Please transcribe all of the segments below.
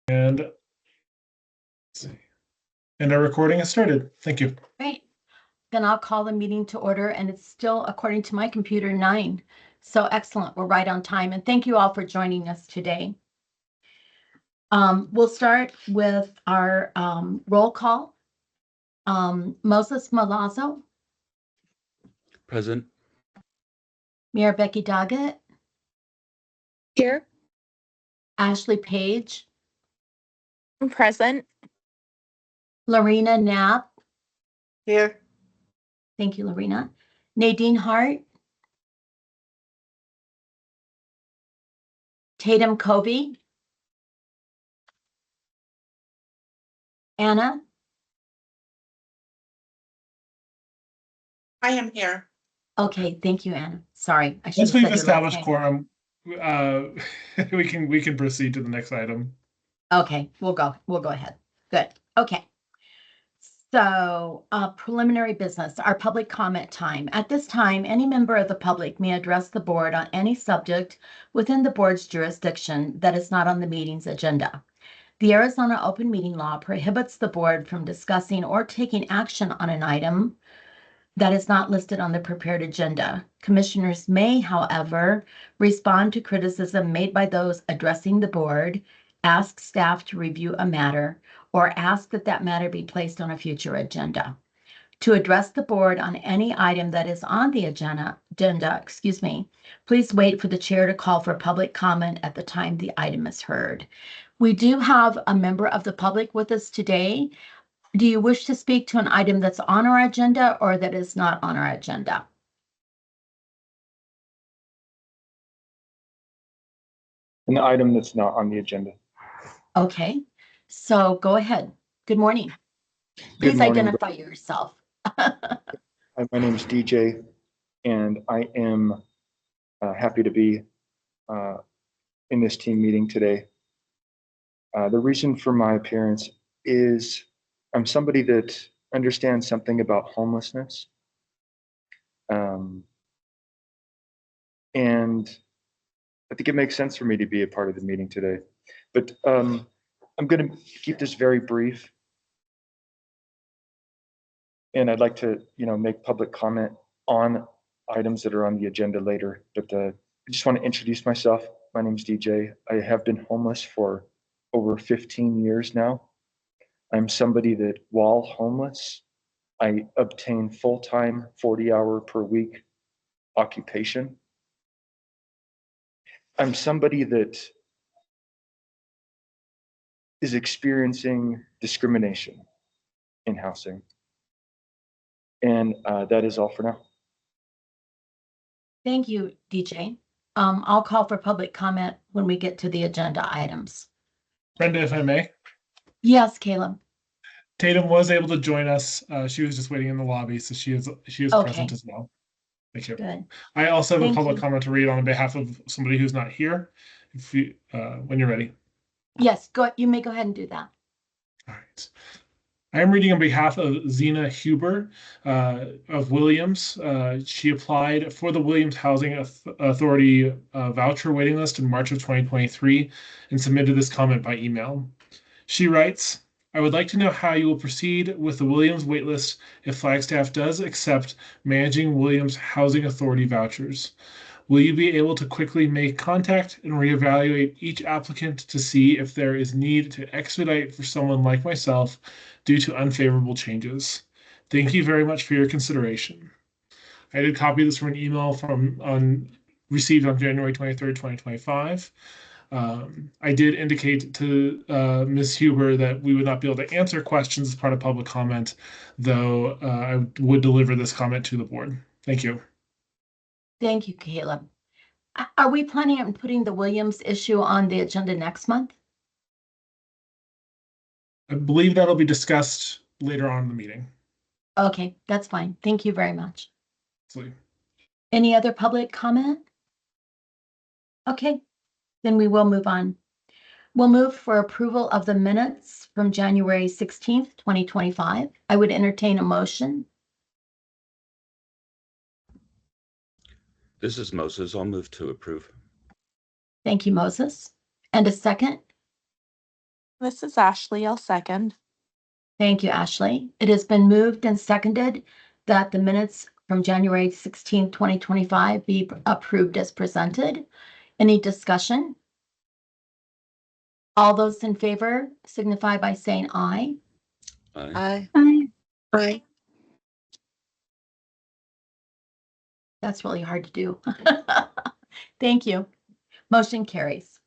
And let's see. And our recording has started. Thank you. Great. Then I'll call the meeting to order, and it's still, according to my computer, 9. So excellent. We're right on time. And thank you all for joining us today. We'll start with our roll call. Moses Malazzo, Present. Mayor Becky Doggett, Here. Ashley Page, I'm present. Lorena Knapp. Here. Thank you, Lorena. Nadine Hart, Tatum Covey, Anna, I am here. okay, thank you, Anna. Sorry, I should Once have we've said your last established name. quorum, we can proceed to the next item. Okay, we'll go ahead. Good. Okay. So, preliminary business, our public comment time. At this time, any member of the public may address the board on any subject within the board's jurisdiction that is not on the meeting's agenda. The Arizona Open Meeting Law prohibits the board from discussing or taking action on an item that is not listed on the prepared agenda. Commissioners may, however, respond to criticism made by those addressing the board, ask staff to review a matter, or ask that that matter be placed on a future agenda. To address the board on any item that is on the agenda, please wait for the chair to call for public comment at the time the item is heard. We do have a member of the public with us today. Do you wish to speak to an item that's on our agenda or that is not on our agenda? An item that's not on the agenda. Okay, so go ahead. Good morning. Please identify yourself. Hi, my name is DJ, and I am happy to be in this team meeting today. The reason for my appearance is I'm somebody that understands something about homelessness. And I think it makes sense for me to be a part of the meeting today. But I'm going to keep this very brief. And I'd like to, make public comment on items that are on the agenda later. But I just want to introduce myself. My name is DJ. I have been homeless for over 15 years now. I'm somebody that, while homeless, I obtain full-time, 40-hour per week occupation. I'm somebody that is experiencing discrimination in housing. And that is all for now. Thank you, DJ. I'll call for public comment when we get to the agenda items. Brenda, if I may. Yes, Caleb. Tatum was able to join us. She was just waiting in the lobby, so she is Okay. present as well. Thank you. Good. I also have Thank a public you. comment to read on behalf of somebody who's not here. If you, when you're ready. Yes, you may go ahead and do that. All right. I am reading on behalf of Zena Huber of Williams. She applied for the Williams Housing Authority voucher waiting list in March of 2023 and submitted this comment by email. She writes, I would like to know how you will proceed with the Williams waitlist if Flagstaff does accept managing Williams Housing Authority vouchers. Will you be able to quickly make contact and reevaluate each applicant to see if there is need to expedite for someone like myself due to unfavorable changes? Thank you very much for your consideration. I did copy this from an email received on January 23rd, 2025. I did indicate to Ms. Huber that we would not be able to answer questions as part of public comment, though I would deliver this comment to the board. Thank you. Thank you, Caleb. Are we planning on putting the Williams issue on the agenda next month? I believe that'll be discussed later on in the meeting. Okay, that's fine. Thank you very much. Absolutely. Any other public comment? Okay, then we will move on. We'll move for approval of the minutes from January 16th, 2025. I would entertain a motion. This is Moses. I'll move to approve. Thank you, Moses. And a second? This is Ashley. I'll second. Thank you, Ashley. It has been moved and seconded that the minutes from January 16, 2025 be approved as presented. Any discussion? All those in favor signify by saying aye. Aye. Aye. Aye. That's really hard to do. Thank you. Motion carries.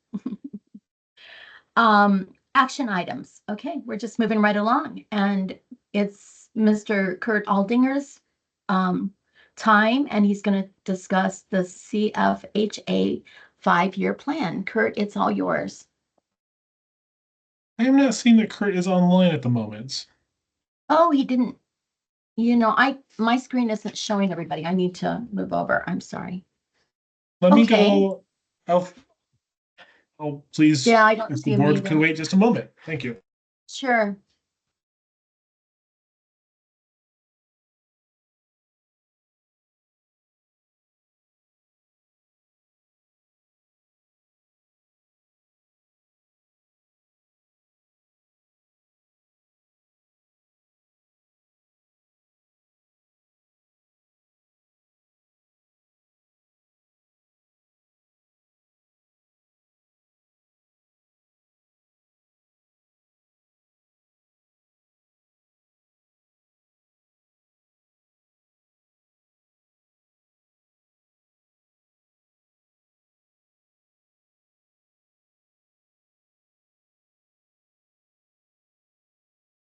Action items. Okay, we're just moving right along, and it's Mr. Kurt Aldinger's time, and he's going to discuss the CFHA 5-year plan. Kurt, it's all yours. I am not seeing that Kurt is online at the moment. Oh, he didn't. My screen isn't showing everybody. I need to move over. I'm sorry. Let me Okay. go. I'll please. Yeah, I don't If see the him board either. could wait just a moment. Thank you. Sure.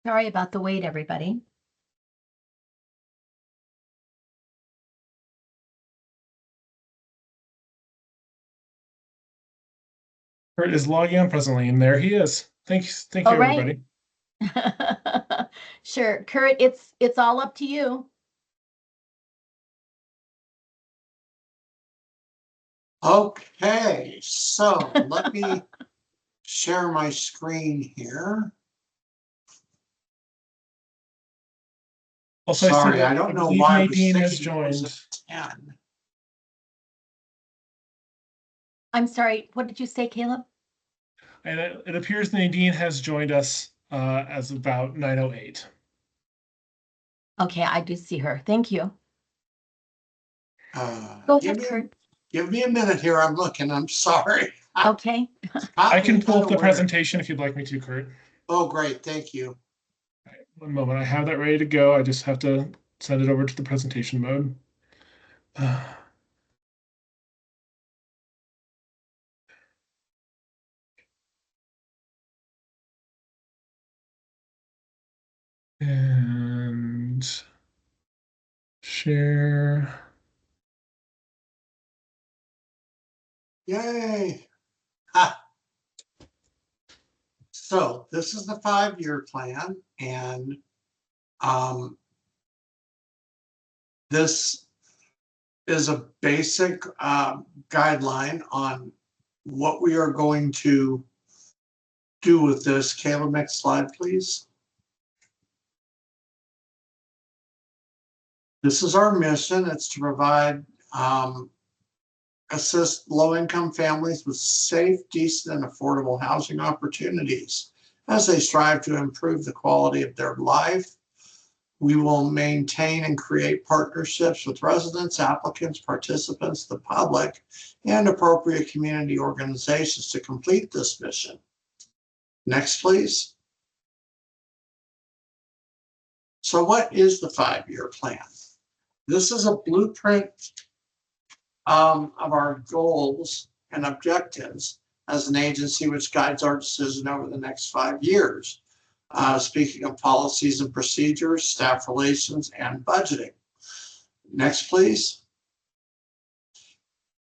Sorry about the wait, everybody. Kurt is logging on presently, and there he is. Thank you, All right. everybody. Sure, Kurt, it's all up to you. Okay, so let me share my screen here. Also, Sorry, I I don't know believe why I was Nadine has thinking it was joined. at 10. I'm sorry, what did you say, Caleb? And it appears Nadine has joined us as about 9:08. Okay, I do see her. Thank you. Give ahead, me, Kurt. give me a minute here. I'm looking. I'm sorry. Okay. I can pull up the Unaware. presentation if you'd like me to, Kurt. Oh, great. Thank you. One moment. I have that ready to go. I just have to send it over to the presentation mode. And share. Yay. Ha. So this is the 5-year plan, and this is a basic guideline on what we are going to do with this. Caleb, next slide, please. This is our mission. It's to provide, assist low-income families with safe, decent, and affordable housing opportunities as they strive to improve the quality of their life. We will maintain and create partnerships with residents, applicants, participants, the public, and appropriate community organizations to complete this mission. Next, please. So what is the 5-year plan? This is a blueprint of our goals and objectives as an agency which guides our decision over the next 5 years. Speaking of policies and procedures, staff relations, and budgeting. Next, please.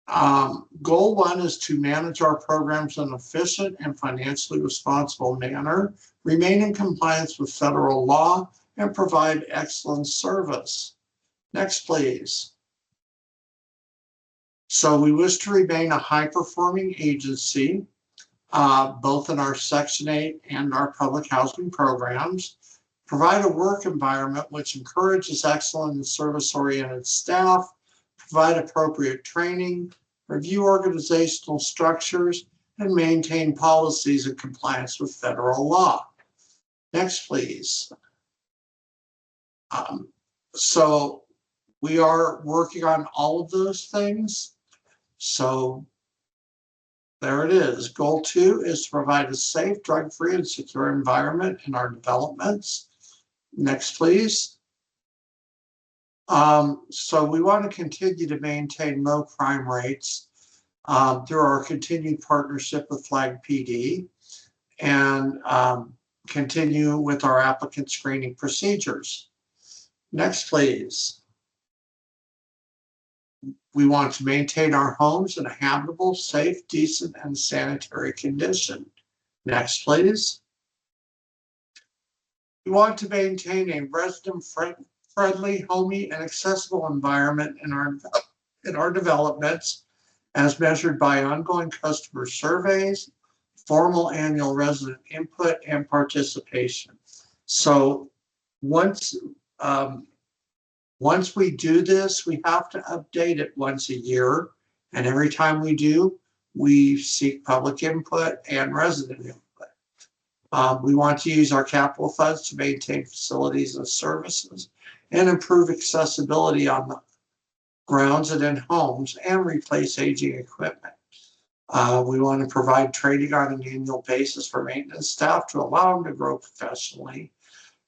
Goal 1 is to manage our programs in an efficient and financially responsible manner, remain in compliance with federal law, and provide excellent service. Next, please. So we wish to remain a high-performing agency, both in our Section 8 and our public housing programs, provide a work environment which encourages excellent and service-oriented staff, provide appropriate training, review organizational structures, and maintain policies in compliance with federal law. Next, please. So we are working on all of those things. So there it is. Goal 2 is to provide a safe, drug-free, and secure environment in our developments. Next, please. So we want to continue to maintain low crime rates through our continued partnership with Flag PD and continue with our applicant screening procedures. Next, please. We want to maintain our homes in a habitable, safe, decent, and sanitary condition. Next, please. We want to maintain a resident-friendly, homey, and accessible environment in our developments as measured by ongoing customer surveys, formal annual resident input, and participation. So once we do this, we have to update it once a year. And every time we do, we seek public input and resident input. We want to use our capital funds to maintain facilities and services and improve accessibility on the grounds and in homes and replace aging equipment. We want to provide training on an annual basis for maintenance staff to allow them to grow professionally.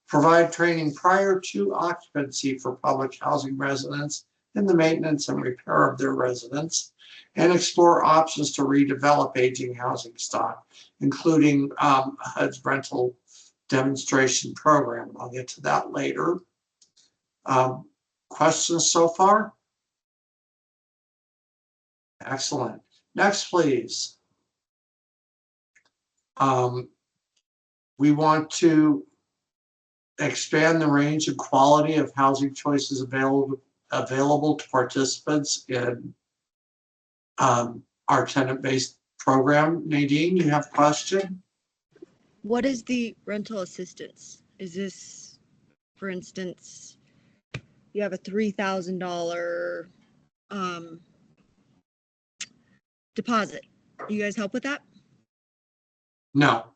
Provide training prior to occupancy for public housing residents in the maintenance and repair of their residents, and explore options to redevelop aging housing stock, including HUD's rental demonstration program. I'll get to that later. Questions so far? Excellent. Next, please. We want to expand the range and quality of housing choices available to participants in our tenant-based program. Nadine, you have a question? What is the rental assistance? Is this, for instance, you have a $3,000 deposit? You guys help with that? No.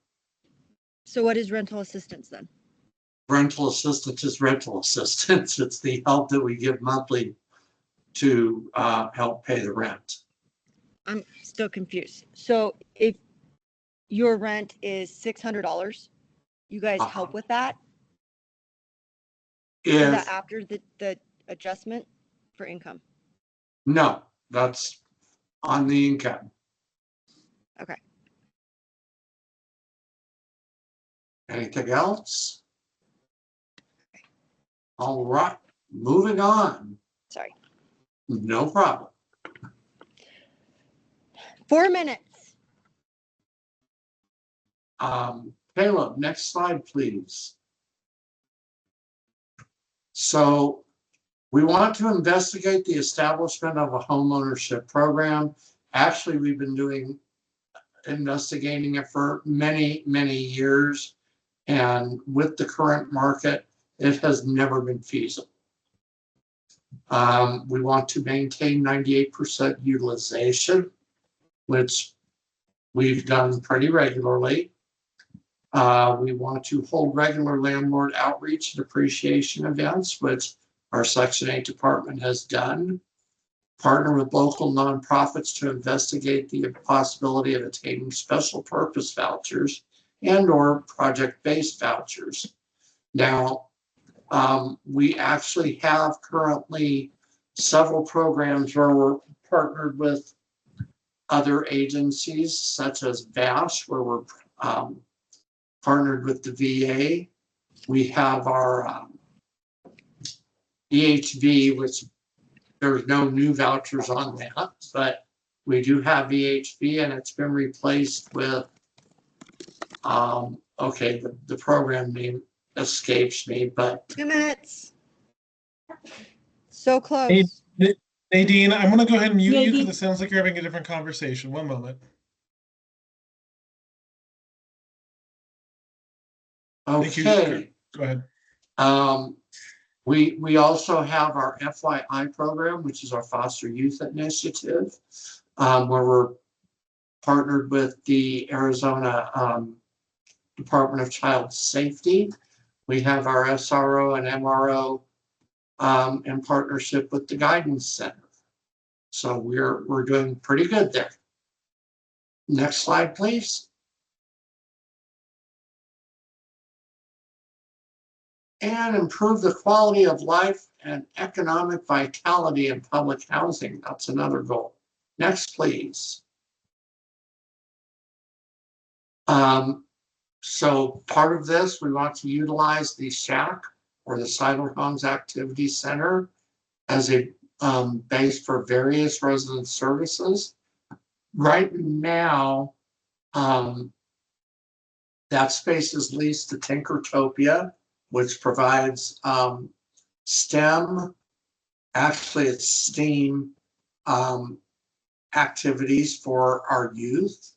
So what is rental assistance then? Rental assistance is rental assistance. It's the help that we give monthly to help pay the rent. I'm still confused. So if your rent is $600, you guys help with that? Is that If after the adjustment for income? no, that's on the income. Okay. Anything else? All right, moving on. Sorry. No problem. 4 minutes. Caleb, next slide, please. So we want to investigate the establishment of a homeownership program. Actually, we've been investigating it for many, many years. And with the current market, it has never been feasible. We want to maintain 98% utilization, which we've done pretty regularly. We want to hold regular landlord outreach and appreciation events, which our Section 8 department has done. Partner with local nonprofits to investigate the possibility of attaining special purpose vouchers and/or project-based vouchers. Now, we actually have currently several programs where we're partnered with other agencies, such as VASH, where we're partnered with the VA. We have our EHV, which there's no new vouchers on that, but we do have VHV, and it's been replaced with, okay, the program name escapes me, but 2 minutes. So close. Nadine, I'm going to go ahead and mute you because Nadine. it sounds like you're having a different conversation. One moment. Thank you. okay. Go ahead. We also have our FYI program, which is our foster youth initiative, where we're partnered with the Arizona Department of Child Safety. We have our SRO and MRO in partnership with the Guidance Center. So we're doing pretty good there. Next slide, please. And improve the quality of life and economic vitality in public housing. That's another goal. Next, please. So part of this, we want to utilize the SHAC or the Siler Homes Activity Center as a base for various resident services. Right now, that space is leased to Tinkertopia, which provides STEM, actually it's STEAM activities for our youth.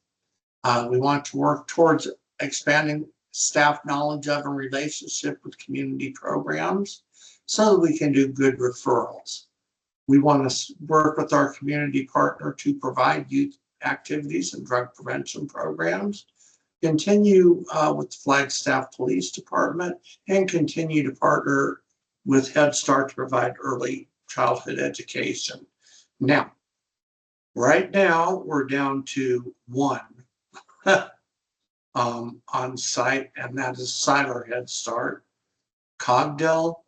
We want to work towards expanding staff knowledge of and relationship with community programs so that we can do good referrals. We want to work with our community partner to provide youth activities and drug prevention programs, continue with the Flagstaff Police Department, and continue to partner with Head Start to provide early childhood education. Now, right now, we're down to one on site, and that is Siler Head Start. Cogdell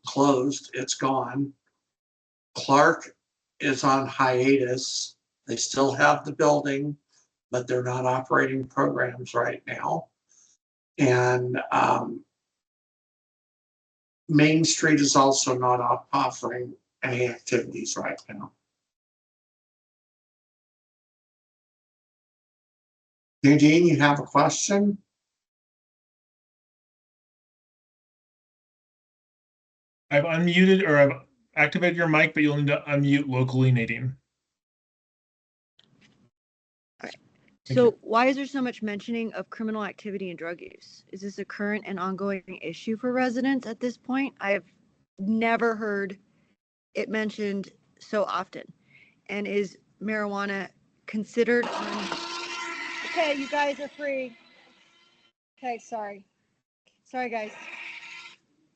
closed, it's gone. Clark is on hiatus. They still have the building, but they're not operating programs right now. And Main Street is also not offering any activities right now. Nadine, you have a question? I've unmuted or I've activated your mic, but you'll need to unmute locally, Nadine. Thank So you. why is there so much mentioning of criminal activity and drug use? Is this a current and ongoing issue for residents at this point? I have never heard it mentioned so often. And is marijuana considered on... Okay, you guys are free. Okay, sorry. Sorry, guys.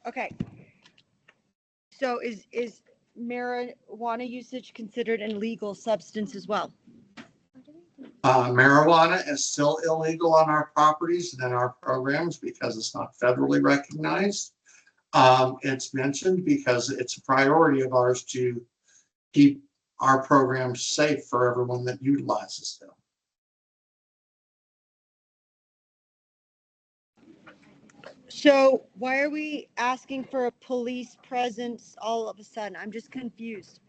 Okay. So is marijuana usage considered an illegal substance as well? Marijuana is still illegal on our properties and in our programs because it's not federally recognized. It's mentioned because it's a priority of ours to keep our programs safe for everyone that utilizes them. So why are we asking for a police presence all of a sudden? I'm just confused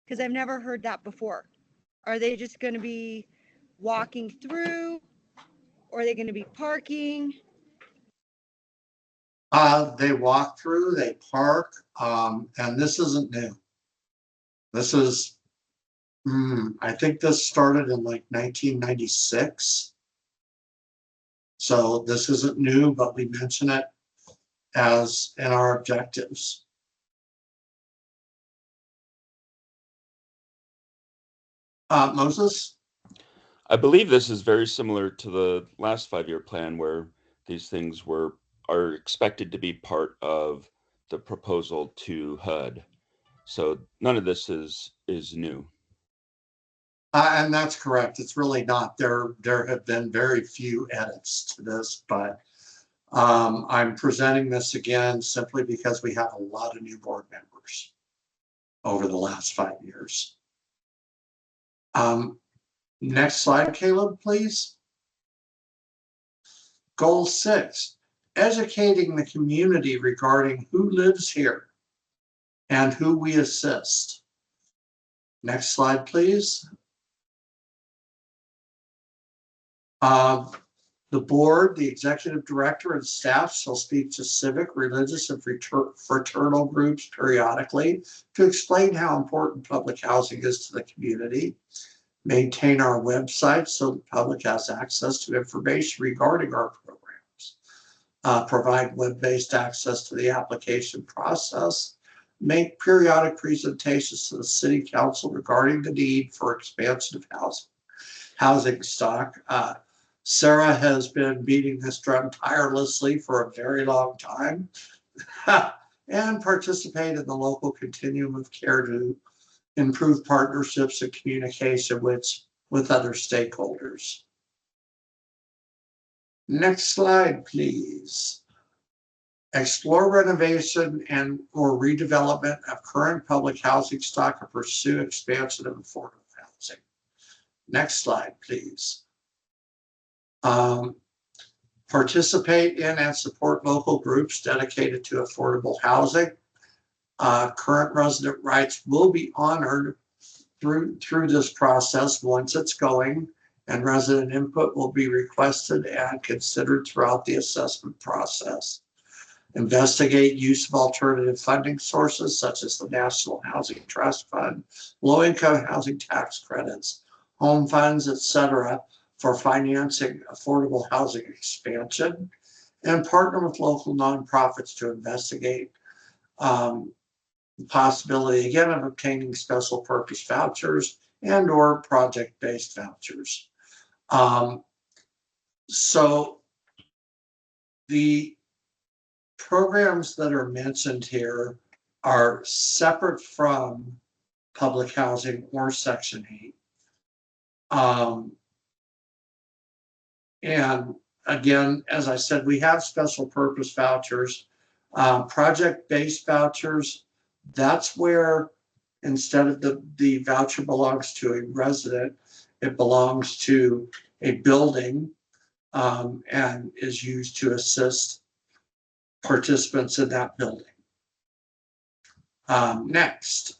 because I've never heard that before. Are they just going to be walking through, or are they going to be parking? They walk through, they park, and this isn't new. This is, I think this started in like 1996. So this isn't new, but we mention it as in our objectives. Moses? I believe this is very similar to the last 5-year plan where these things are expected to be part of the proposal to HUD. So none of this is new. And that's correct. It's really not. There have been very few edits to this, but I'm presenting this again simply because we have a lot of new board members over the last 5 years. Next slide, Caleb, please. Goal 6, educating the community regarding who lives here and who we assist. Next slide, please. The board, the executive director, and staff shall speak to civic, religious, and fraternal groups periodically to explain how important public housing is to the community. Maintain our website so the public has access to information regarding our programs. Provide web-based access to the application process. Make periodic presentations to the city council regarding the need for expansion of housing. housing stock. Sarah has been beating this drum tirelessly for a very long time and participate in the local continuum of care to improve partnerships and communication with other stakeholders. Next slide, please. Explore renovation and or redevelopment of current public housing stock and pursue expansion of affordable housing. Next slide, please. Participate in and support local groups dedicated to affordable housing. Current resident rights will be honored through this process once it's going, and resident input will be requested and considered throughout the assessment process. Investigate use of alternative funding sources such as the National Housing Trust Fund, low-income housing tax credits, home funds, etc., for financing affordable housing expansion, and partner with local nonprofits to investigate the possibility, again, of obtaining special purpose vouchers and or project-based vouchers. So the programs that are mentioned here are separate from public housing or Section 8. And again, as I said, we have special purpose vouchers, project-based vouchers. That's where instead of the voucher belongs to a resident, it belongs to a building and is used to assist participants in that building. Next.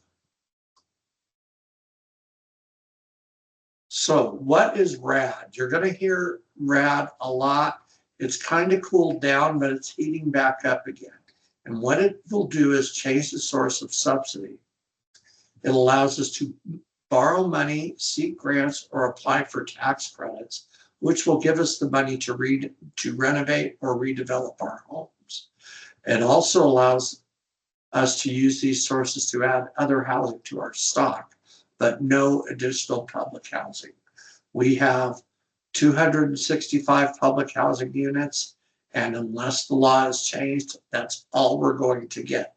So what is RAD? You're going to hear RAD a lot. It's kind of cooled down, but it's heating back up again. And what it will do is change the source of subsidy. It allows us to borrow money, seek grants, or apply for tax credits, which will give us the money to renovate or redevelop our homes. It also allows us to use these sources to add other housing to our stock, but no additional public housing. We have 265 public housing units, and unless the law is changed, that's all we're going to get.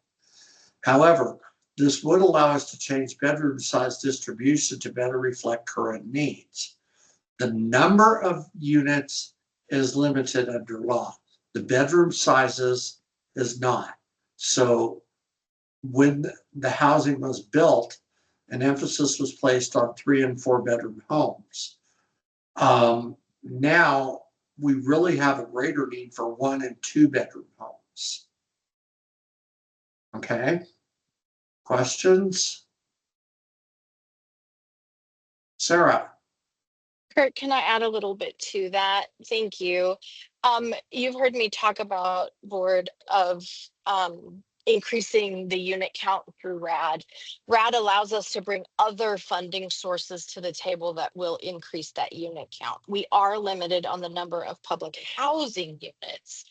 However, this would allow us to change bedroom size distribution to better reflect current needs. The number of units is limited under law. The bedroom sizes is not. So when the housing was built, an emphasis was placed on 3 and 4 bedroom homes. Now we really have a greater need for 1 and 2 bedroom homes. Okay. Questions? Sarah. Kurt, can I add a little bit to that? Thank you. You've heard me talk about board of increasing the unit count through RAD. RAD allows us to bring other funding sources to the table that will increase that unit count. We are limited on the number of public housing units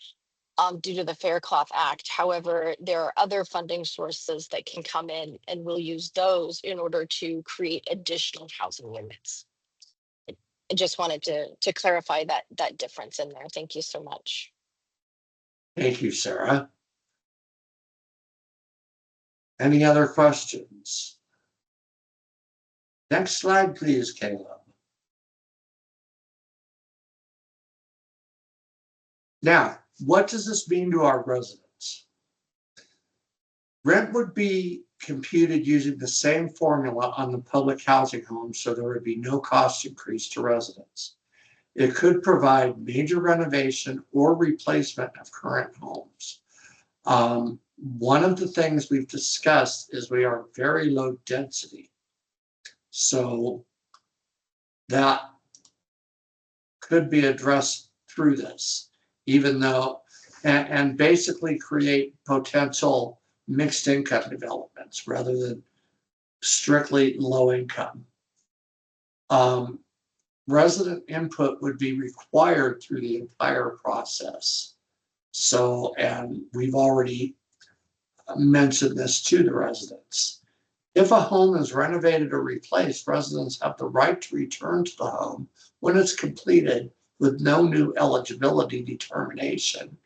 due to the Fair Cloth Act. However, there are other funding sources that can come in, and we'll use those in order to create additional housing units. I just wanted to clarify that difference in there. Thank you so much. Thank you, Sarah. Any other questions? Next slide, please, Caleb. Now, what does this mean to our residents? Rent would be computed using the same formula on the public housing homes, so there would be no cost increase to residents. It could provide major renovation or replacement of current homes. One of the things we've discussed is we are very low density. So that could be addressed through this, even though, and basically create potential mixed income developments rather than strictly low income. Resident input would be required through the entire process. So, and we've already mentioned this to the residents. If a home is renovated or replaced, residents have the right to return to the home when it's completed with no new eligibility determination.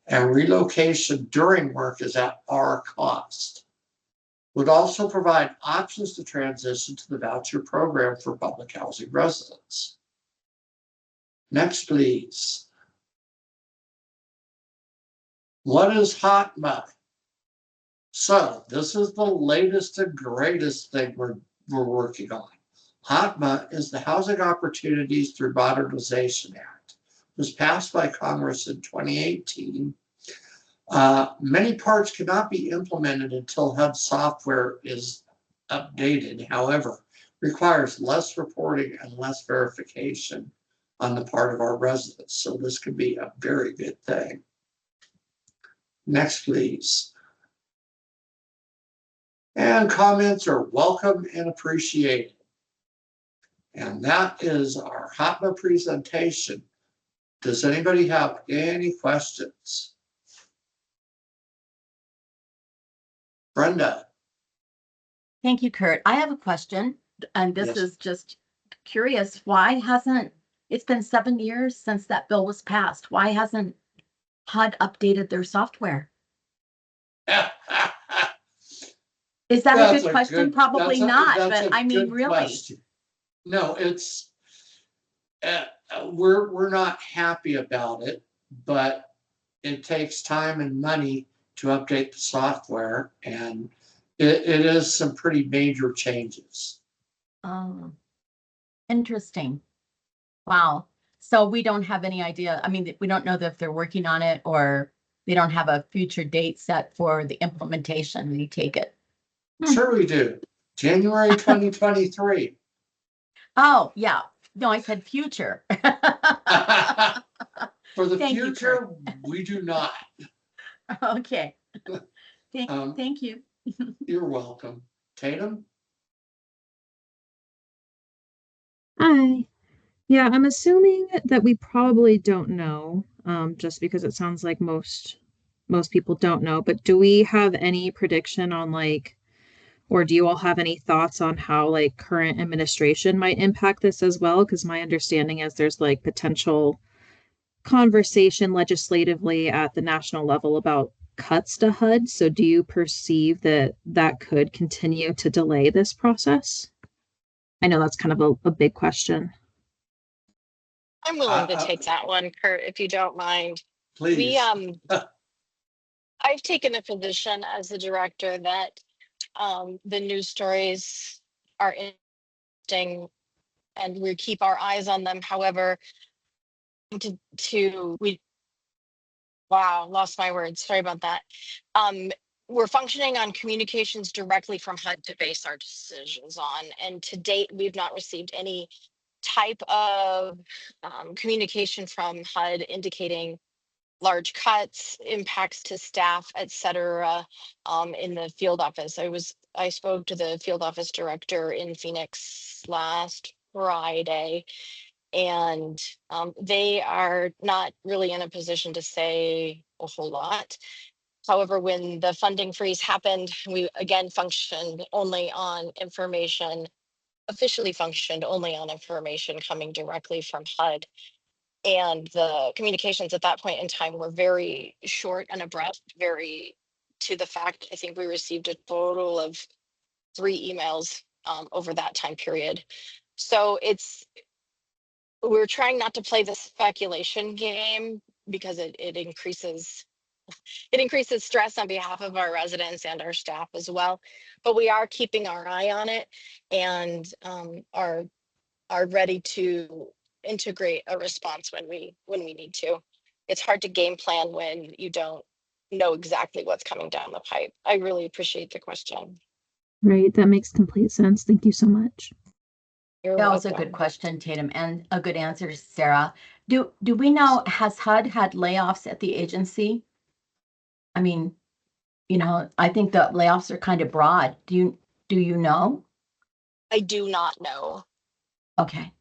And relocation during work is at our cost. Would also provide options to transition to the voucher program for public housing residents. Next, please. What is HOTMA? So this is the latest and greatest thing we're working on. HOTMA is the Housing Opportunities Through Modernization Act. It was passed by Congress in 2018. Many parts cannot be implemented until HUD software is updated. However, requires less reporting and less verification on the part of our residents. So this could be a very good thing. Next, please. And comments are welcome and appreciated. And that is our HOTMA presentation. Does anybody have any questions? Brenda. Thank you, Kurt. I have a question, and this Yes. is just curious. Why hasn't, it's been 7 years since that bill was passed. Why hasn't HUD updated their software? Is that a good question? Probably not, but I mean, really. Question. No, it's, we're not happy about it, but it takes time and money to update the software, and it is some pretty major changes. Oh, interesting. Wow. So we don't have any idea. I mean, we don't know if they're working on it or they don't have a future date set for the implementation. We take it. Sure we do. January 2023. Oh, yeah. No, I said future. For the Thank you, future, we do not. Okay. Thank you. You're welcome. Tatum? Hi. Yeah, I'm assuming that we probably don't know, just because it sounds like most people don't know. But do we have any prediction on like, or do you all have any thoughts on how like current administration might impact this as well? Because my understanding is there's like potential conversation legislatively at the national level about cuts to HUD. So do you perceive that that could continue to delay this process? I know that's kind of a big question. I'm willing to take that one, Kurt, if you don't mind. Please. I've taken a position as the director that the news stories are interesting and we keep our eyes on them. However, wow, lost my words. Sorry about that. We're functioning on communications directly from HUD to base our decisions on. And to date, we've not received any type of communication from HUD indicating large cuts, impacts to staff, et cetera, in the field office. I spoke to the field office director in Phoenix last Friday, and they are not really in a position to say a whole lot. However, when the funding freeze happened, we again functioned only on information, officially functioned only on information coming directly from HUD. And the communications at that point in time were very short and abrupt, very to the fact. I think we received a total of 3 emails over that time period. So we're trying not to play the speculation game because it increases stress on behalf of our residents and our staff as well. But we are keeping our eye on it and are ready to integrate a response when we need to. It's hard to game plan when you don't know exactly what's coming down the pipe. I really appreciate the question. Right, that makes complete sense. Thank you so much. You're That was a welcome. good question, Tatum, and a good answer, Sarah. Do we know, has HUD had layoffs at the agency? I mean, I think the layoffs are kind of broad. Do you know? I do not know. Okay.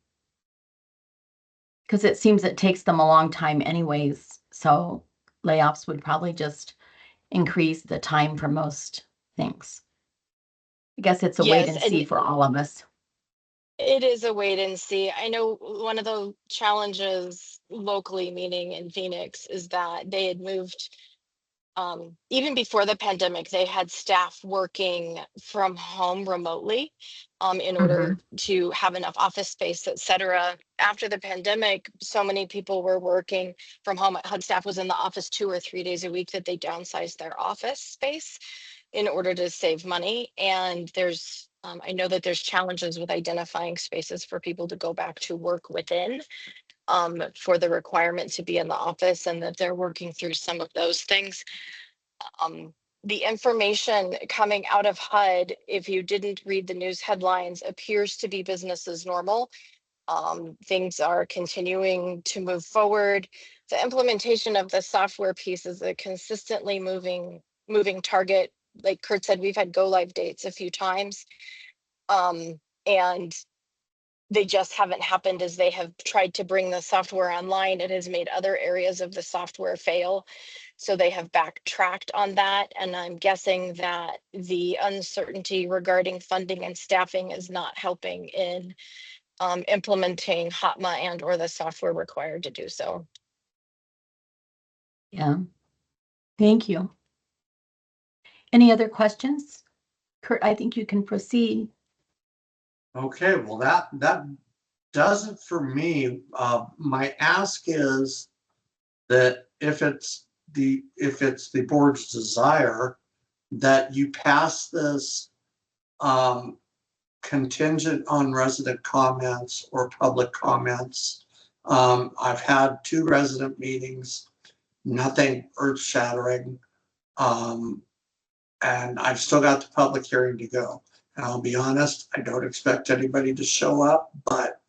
Because it seems it takes them a long time anyways, so layoffs would probably just increase the time for most things. I guess it's a wait Yes, and see and for all of us. it is a wait and see. I know one of the challenges locally, meaning in Phoenix, is that they had moved, even before the pandemic, they had staff working from home remotely, in order to have enough office space, et cetera. After the pandemic, so many people were working from home. HUD staff was in the office 2 or 3 days a week that they downsized their office space in order to save money. And I know that there's challenges with identifying spaces for people to go back to work within, for the requirement to be in the office, and that they're working through some of those things. The information coming out of HUD, if you didn't read the news headlines, appears to be business as normal. Things are continuing to move forward. The implementation of the software piece is a consistently moving target. Like Kurt said, we've had go live dates a few times, and they just haven't happened as they have tried to bring the software online. It has made other areas of the software fail. So they have backtracked on that. And I'm guessing that the uncertainty regarding funding and staffing is not helping in implementing HOTMA and or the software required to do so. Yeah. Thank you. Any other questions? Kurt, I think you can proceed. Okay, well, that does it for me. My ask is that if it's the board's desire that you pass this contingent on resident comments or public comments. I've had 2 resident meetings, nothing earth shattering. And I've still got the public hearing to go. And I'll be honest, I don't expect anybody to show up, but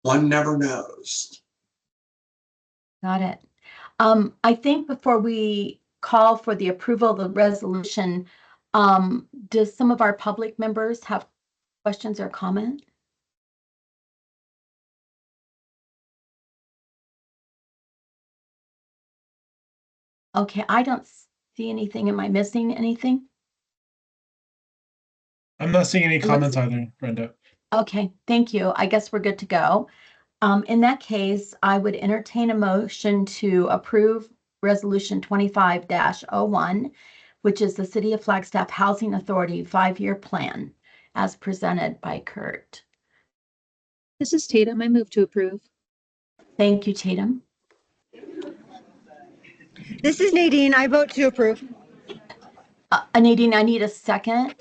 one never knows. Got it. I think before we call for the approval of the resolution, does some of our public members have questions or comment? Okay, I don't see anything. Am I missing anything? I'm not seeing any It looks- comments either, Brenda. Okay, thank you. I guess we're good to go. In that case, I would entertain a motion to approve Resolution 25-01, which is the City of Flagstaff Housing Authority 5-year plan as presented by Kurt. This is Tatum. I move to approve. Thank you, Tatum. This is Nadine. I vote to approve. Nadine, I need a second.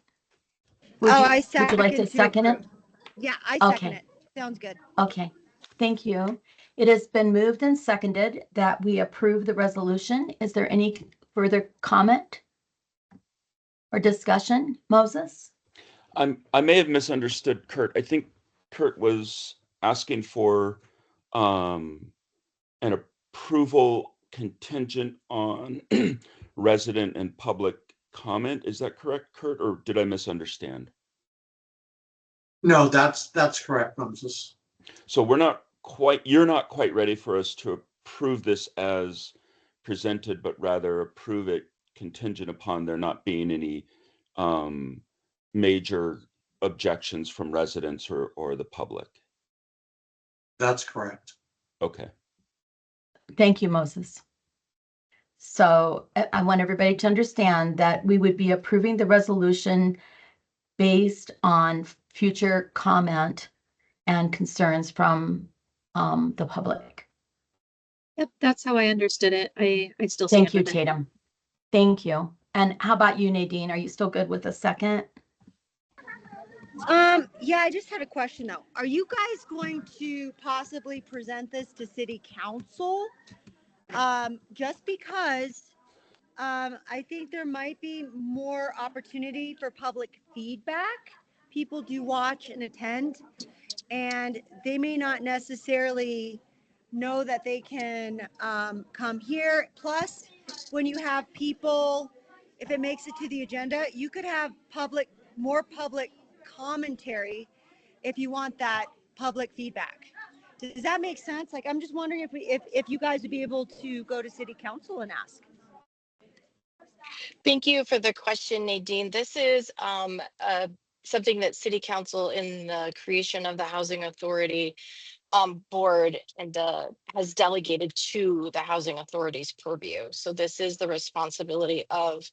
Would you like to second it? Yeah, I Okay. second it. Sounds good. Okay, thank you. It has been moved and seconded that we approve the resolution. Is there any further comment or discussion? Moses? I may have misunderstood Kurt. I think Kurt was asking for an approval contingent on resident and public comment. Is that correct, Kurt, or did I misunderstand? No, that's correct, Moses. So you're not quite ready for us to approve this as presented, but rather approve it contingent upon there not being any major objections from residents or the public. That's correct. Okay. Thank you, Moses. So I want everybody to understand that we would be approving the resolution based on future comment and concerns from the public. Yep, that's how I understood it. I still stand Thank you, with it. Tatum. Thank you. And how about you, Nadine? Are you still good with a second? Yeah, I just had a question though. Are you guys going to possibly present this to city council? Just because I think there might be more opportunity for public feedback. People do watch and attend, and they may not necessarily know that they can come here. Plus, when you have people, if it makes it to the agenda, you could have more public commentary if you want that public feedback. Does that make sense? Like, I'm just wondering if you guys would be able to go to city council and ask. Thank you for the question, Nadine. This is a something that City Council in the creation of the Housing Authority board and has delegated to the Housing Authority's purview. So this is the responsibility of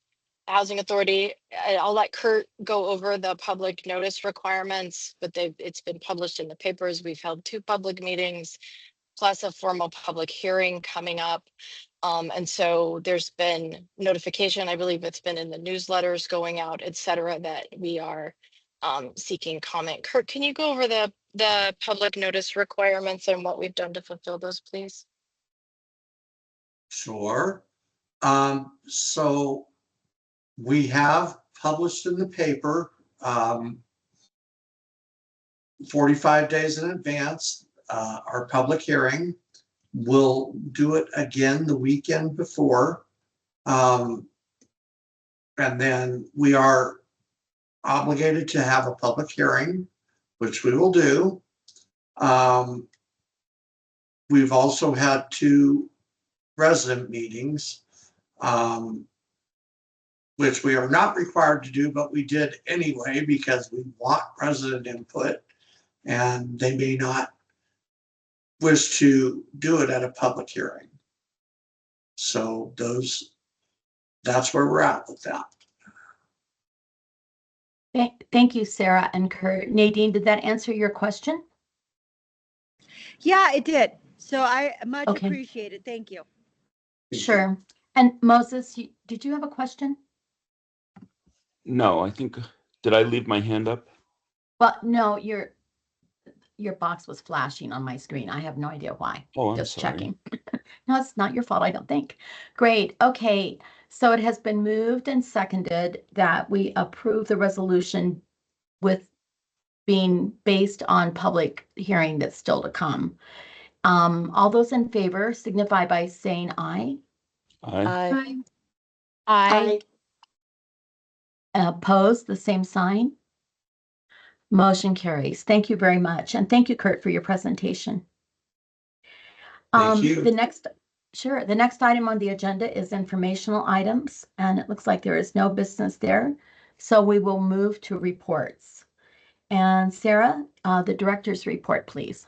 the Housing Authority. I'll let Kurt go over the public notice requirements, but it's been published in the papers. We've held 2 public meetings, plus a formal public hearing coming up. And so there's been notification, I believe it's been in the newsletters going out, et cetera, that we are seeking comment. Kurt, can you go over the public notice requirements and what we've done to fulfill those, please? Sure. So we have published in the paper 45 days in advance our public hearing. We'll do it again the weekend before. And then we are obligated to have a public hearing, which we will do. We've also had 2 resident meetings, which we are not required to do, but we did anyway because we want resident input, and they may not wish to do it at a public hearing. So that's where we're at with that. Thank you, Sarah and Kurt. Nadine, did that answer your question? Yeah, it did. So I much Okay. appreciate it. Thank you. Sure. And Moses, did you have a question? No, I think, did I leave my hand up? Well, no, your box was flashing on my screen. I have no idea why. Oh, I'm Just sorry. checking. No, it's not your fault, I don't think. Great. Okay. So it has been moved and seconded that we approve the resolution with being based on public hearing that's still to come. All those in favor signify by saying aye. Aye. Aye. Opposed, the same sign. Motion carries. Thank you very much. And thank you, Kurt, for your presentation. Thank you. The next item on the agenda is informational items, and it looks like there is no business there. So we will move to reports. And Sarah, the director's report, please.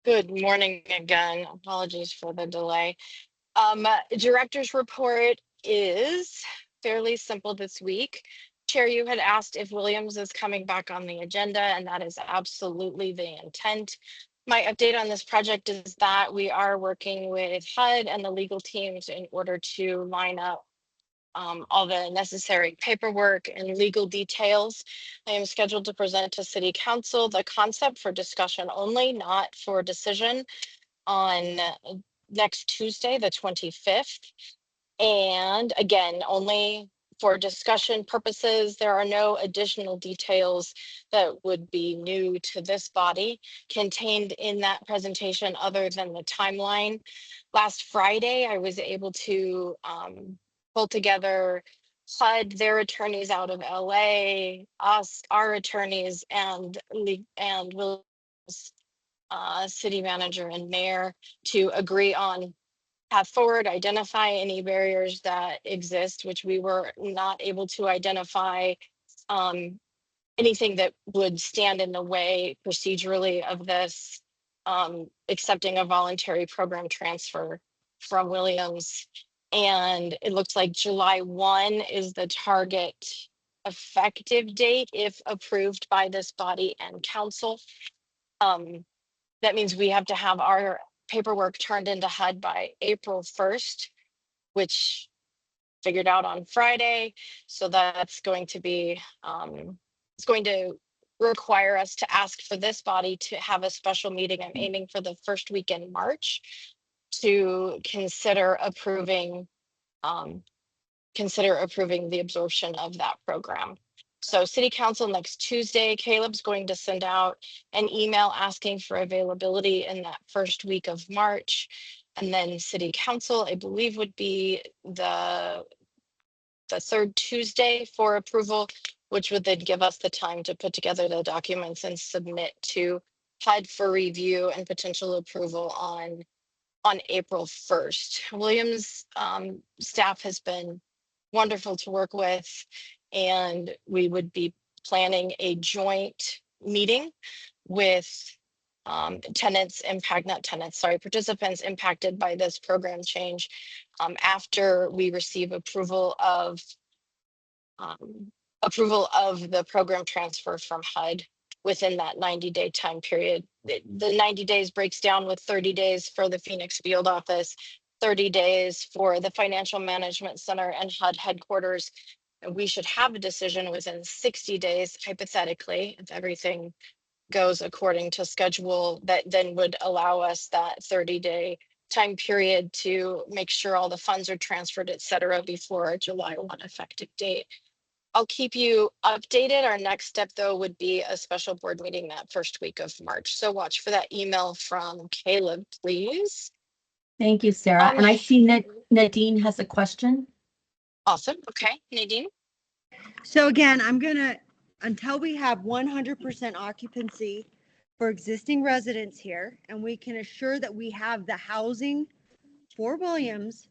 Good morning again. Apologies for the delay. Director's report is fairly simple this week. Chair, you had asked if Williams is coming back on the agenda, and that is absolutely the intent. My update on this project is that we are working with HUD and the legal teams in order to line up all the necessary paperwork and legal details. I am scheduled to present to City Council the concept for discussion only, not for decision, on next Tuesday, the 25th. And again, only for discussion purposes. There are no additional details that would be new to this body contained in that presentation other than the timeline. Last Friday, I was able to pull together HUD, their attorneys out of LA, us, our attorneys, and Williams city manager and mayor to agree on path forward, identify any barriers that exist, which we were not able to identify, anything that would stand in the way procedurally of this, accepting a voluntary program transfer from Williams. And it looks like July 1 is the target effective date if approved by this body and council. That means we have to have our paperwork turned into HUD by April 1st, which figured out on Friday. So that's going to be, it's going to require us to ask for this body to have a special meeting. I'm aiming for the first week in March to consider approving the absorption of that program. So City Council next Tuesday, Caleb's going to send out an email asking for availability in that first week of March. And then City Council, I believe, would be the third Tuesday for approval, which would then give us the time to put together the documents and submit to HUD for review and potential approval on on April 1st. Williams staff has been wonderful to work with, and we would be planning a joint meeting with participants impacted by this program change after we receive approval of the program transfer from HUD within that 90-day time period. The 90 days breaks down with 30 days for the Phoenix field office, 30 days for the financial management center and HUD headquarters. And we should have a decision within 60 days, hypothetically, if everything goes according to schedule, that then would allow us that 30-day time period to make sure all the funds are transferred, et cetera, before our July 1 effective date. I'll keep you updated. Our next step, though, would be a special board meeting that first week of March. So watch for that email from Caleb, please. Thank you, Sarah. And I see Nadine has a question. Awesome. Okay, Nadine. So again, I'm gonna, until we have 100% occupancy for existing residents here, and we can assure that we have the housing for Williams,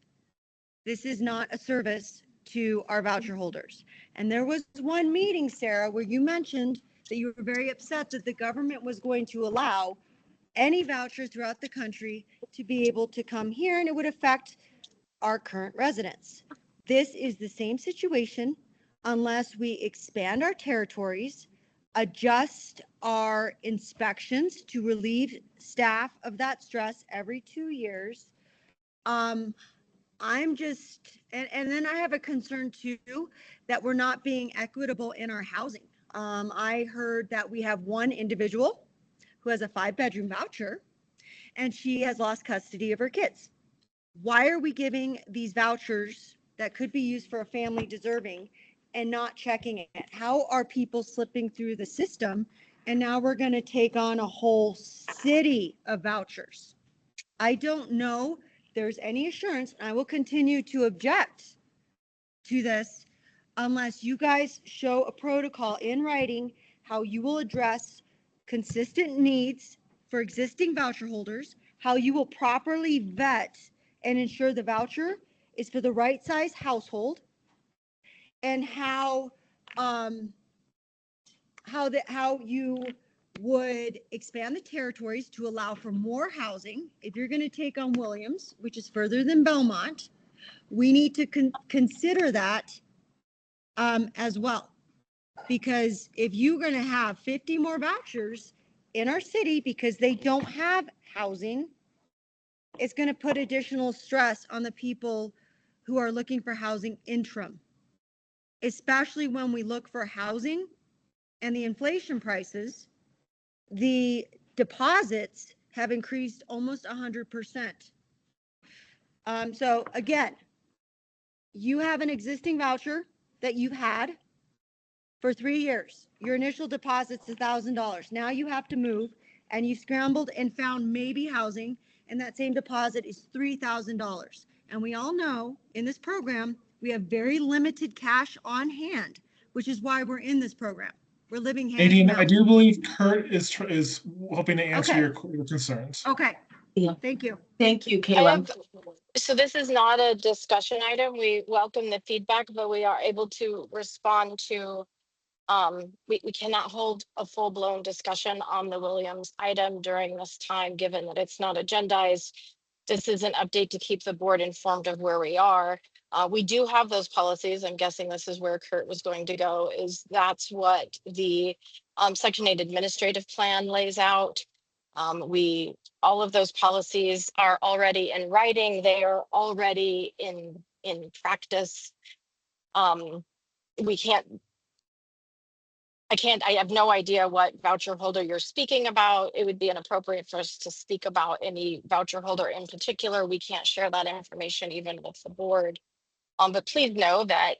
this is not a service to our voucher holders. And there was one meeting, Sarah, where you mentioned that you were very upset that the government was going to allow any voucher throughout the country to be able to come here, and it would affect our current residents. This is the same situation unless we expand our territories, adjust our inspections to relieve staff of that stress every 2 years. I'm just, and then I have a concern too, that we're not being equitable in our housing. I heard that we have one individual who has a 5-bedroom voucher and she has lost custody of her kids. Why are we giving these vouchers that could be used for a family deserving and not checking it? How are people slipping through the system? And now we're going to take on a whole city of vouchers. I don't know there's any assurance, and I will continue to object to this unless you guys show a protocol in writing how you will address consistent needs for existing voucher holders, how you will properly vet and ensure the voucher is for the right size household, and how you would expand the territories to allow for more housing. If you're going to take on Williams, which is further than Belmont, we need to consider that as well. Because if you're going to have 50 more vouchers in our city because they don't have housing, it's going to put additional stress on the people who are looking for housing interim, especially when we look for housing and the inflation prices. The deposits have increased almost 100%. So again, you have an existing voucher that you've had for 3 years. Your initial deposit's $1,000. Now you have to move, and you scrambled and found maybe housing, and that same deposit is $3,000. And we all know in this program, we have very limited cash on hand, which is why we're in this program. We're living hand to Nadine, mouth. I do believe Kurt is hoping to answer Okay. your concerns. Okay. Yeah. Thank you. Thank you, Caleb. So this is not a discussion item. We welcome the feedback, but we are able to respond to, we cannot hold a full-blown discussion on the Williams item during this time, given that it's not agendized. This is an update to keep the board informed of where we are. We do have those policies. I'm guessing this is where Kurt was going to go, is that's what the Section 8 administrative plan lays out. All of those policies are already in writing. They are already in practice. I have no idea what voucher holder you're speaking about. It would be inappropriate for us to speak about any voucher holder in particular. We can't share that information even with the board. But please know that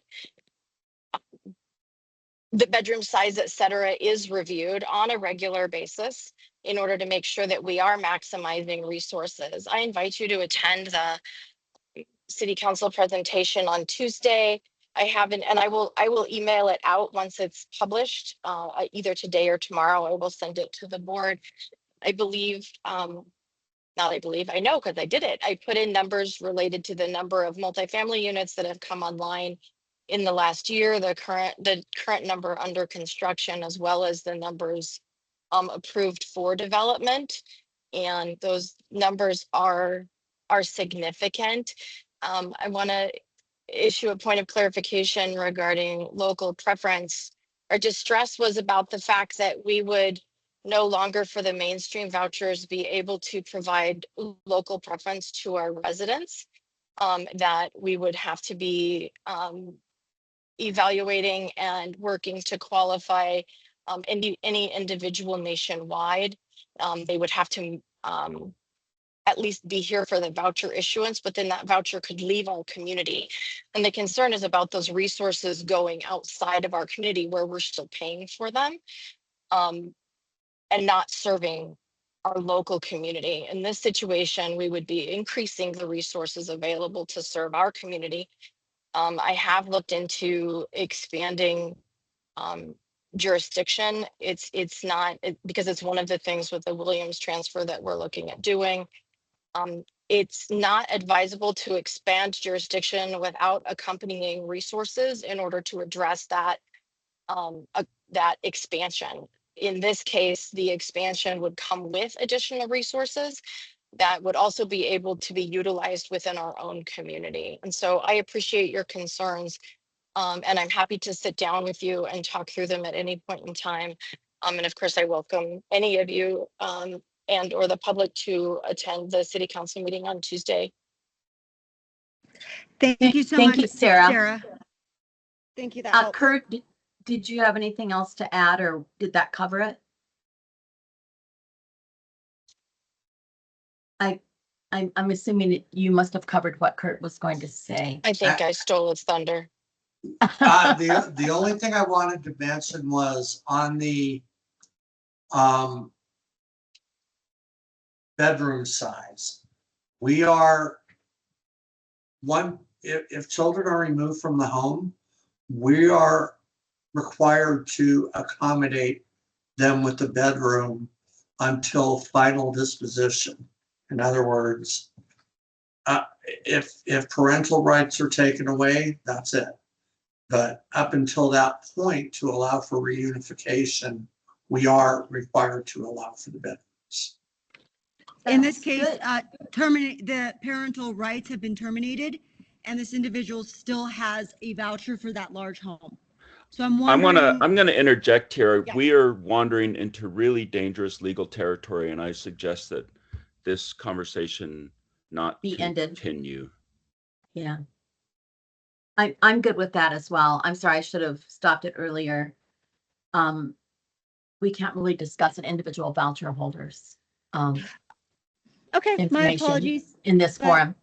the bedroom size, et cetera, is reviewed on a regular basis in order to make sure that we are maximizing resources. I invite you to attend the city council presentation on Tuesday. I haven't, and I will email it out once it's published, either today or tomorrow. I will send it to the board. I believe not I believe, I know because I did it. I put in numbers related to the number of multifamily units that have come online in the last year, the current number under construction, as well as the numbers approved for development. And those numbers are significant. I want to issue a point of clarification regarding local preference. Our distress was about the fact that we would no longer, for the mainstream vouchers, be able to provide local preference to our residents, that we would have to be evaluating and working to qualify any individual nationwide. They would have to at least be here for the voucher issuance, but then that voucher could leave our community. And the concern is about those resources going outside of our community where we're still paying for them, and not serving our local community. In this situation, we would be increasing the resources available to serve our community. I have looked into expanding jurisdiction. It's not because it's one of the things with the Williams transfer that we're looking at doing. It's not advisable to expand jurisdiction without accompanying resources in order to address that that expansion. In this case, the expansion would come with additional resources that would also be able to be utilized within our own community. And so I appreciate your concerns, and I'm happy to sit down with you and talk through them at any point in time. And of course, I welcome any of you and or the public to attend the city council meeting on Tuesday. Thank you so Thank much, you, Sarah. Sarah. Thank you. That helps. Kurt, did you have anything else to add, or did that cover it? I'm assuming that you must have covered what Kurt was going to say. I think I stole his thunder. The only thing I wanted to mention was on the bedroom size. We are if children are removed from the home, we are required to accommodate them with the bedroom until final disposition. In other words, if parental rights are taken away, that's it. But up until that point, to allow for reunification, we are required to allow for the bedrooms. In this case, the parental rights have been terminated, and this individual still has a voucher for that large home. So I'm wondering. I'm gonna interject here. Yeah. We are wandering into really dangerous legal territory, and I suggest that this conversation not Be ended. continue. Yeah. I'm good with that as well. I'm sorry, I should have stopped it earlier. We can't really discuss an individual voucher holders. Okay, my information apologies. in this forum.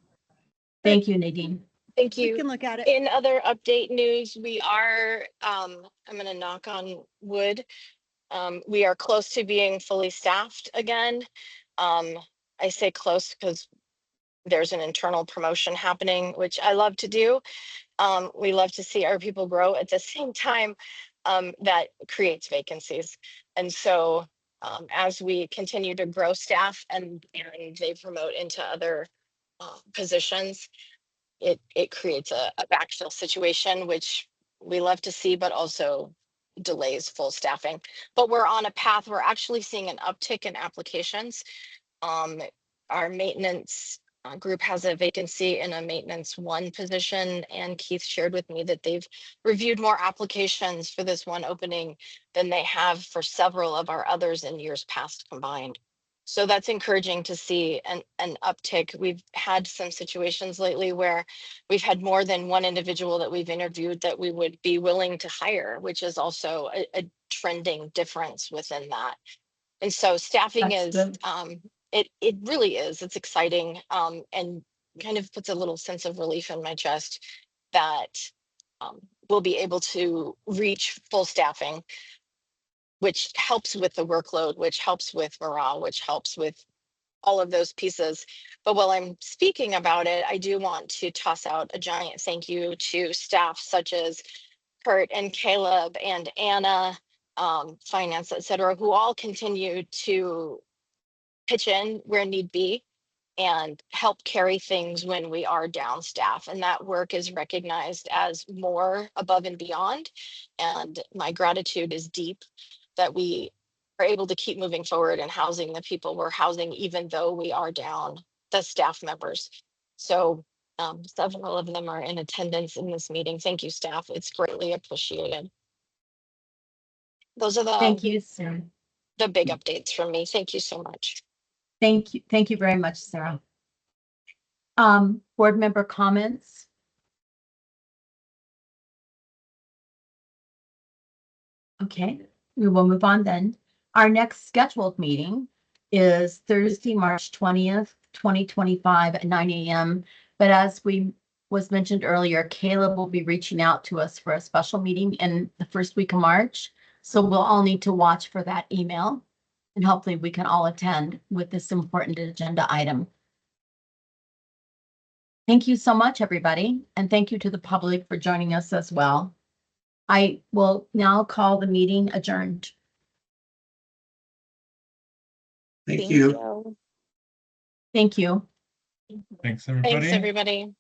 Thank you, Nadine. Thank We you. can look at it. In other update news, we are, I'm going to knock on wood. We are close to being fully staffed again. I say close because there's an internal promotion happening, which I love to do. We love to see our people grow. At the same time, that creates vacancies. And so as we continue to grow staff and they promote into other positions, it creates a backfill situation, which we love to see, but also delays full staffing. But we're on a path. We're actually seeing an uptick in applications. Our maintenance group has a vacancy in a maintenance 1 position, and Keith shared with me that they've reviewed more applications for this one opening than they have for several of our others in years past combined. So that's encouraging to see an uptick. We've had some situations lately where we've had more than one individual that we've interviewed that we would be willing to hire, which is also a trending difference within that. And so staffing That's is, good. it really is. It's exciting, and kind of puts a little sense of relief in my chest that we'll be able to reach full staffing, which helps with the workload, which helps with morale, which helps with all of those pieces. But while I'm speaking about it, I do want to toss out a giant thank you to staff such as Kurt and Caleb and Anna, finance, et cetera, who all continue to pitch in where need be. and help carry things when we are down staff. And that work is recognized as more above and beyond. And my gratitude is deep that we are able to keep moving forward and housing the people we're housing, even though we are down the staff members. So several of them are in attendance in this meeting. Thank you, staff. It's greatly appreciated. Those are Thank you, Sarah. the big updates from me. Thank you so much. Thank you. Thank you very much, Sarah. Board member comments? Okay, we will move on then. Our next scheduled meeting is Thursday, March 20th, 2025 at 9 a.m. But as was mentioned earlier, Caleb will be reaching out to us for a special meeting in the first week of March. So we'll all need to watch for that email, and hopefully we can all attend with this important agenda item. Thank you so much, everybody, and thank you to the public for joining us as well. I will now call the meeting adjourned. Thank you. Thank you. Thanks, everybody. Thanks, everybody.